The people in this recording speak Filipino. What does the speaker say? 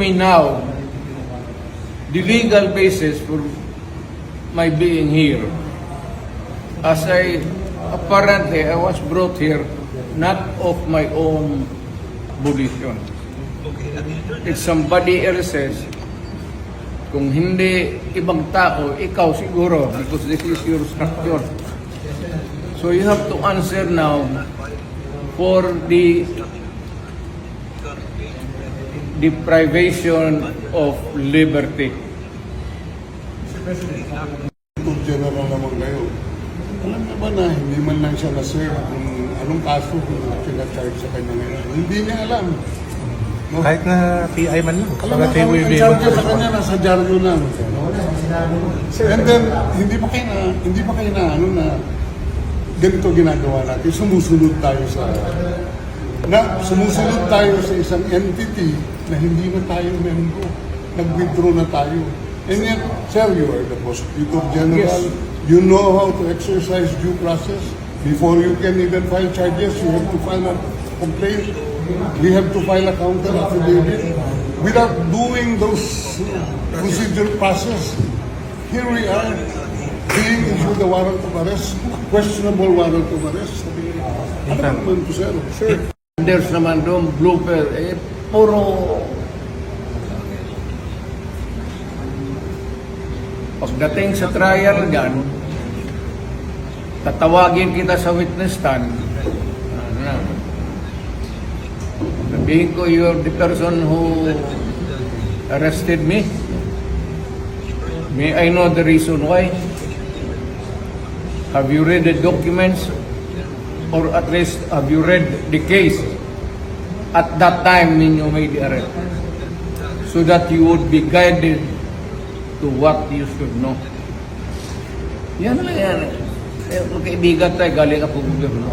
me now the legal basis for my being here. As apparently I was brought here not of my own volition. It's somebody else's. Kung hindi ibang tao, ikaw siguro, because this is your structure. So you have to answer now for the deprivation of liberty. General naman kayo. Alam niyo ba na hindi man lang siya na-serve kung anong kaso kung sina-charge sa kanya ngayon? Hindi niya alam. No? Kahit na PI man lang. Alam mo, ang charge sa kanya nasa dyaryo lang. No? And then, hindi pa kayo na ganito ginagawa natin. Sumusunod tayo sa isang entity na hindi na tayo membro. Nag-withdraw na tayo. And yet, sir, you are the Prosecutor General. Yes. You know how to exercise due process. Before you can even file charges, you have to file a complaint. We have to file a counter affidavit. Without doing those procedural process, here we are being issued a warrant of arrest, questionable warrant of arrest. Ano naman po, sir? Sir. There's naman doon blooper, puro pagdating sa trial dyan, tatawagin kita sa witness stand. Sabihin ko, you're the person who arrested me. May I know the reason why? Have you read the documents? Or at least, have you read the case at that time when you made the arrest? So that you would be guided to what you should know. Yan lang yan. Kaibigan tayo, galing ako gobyerno.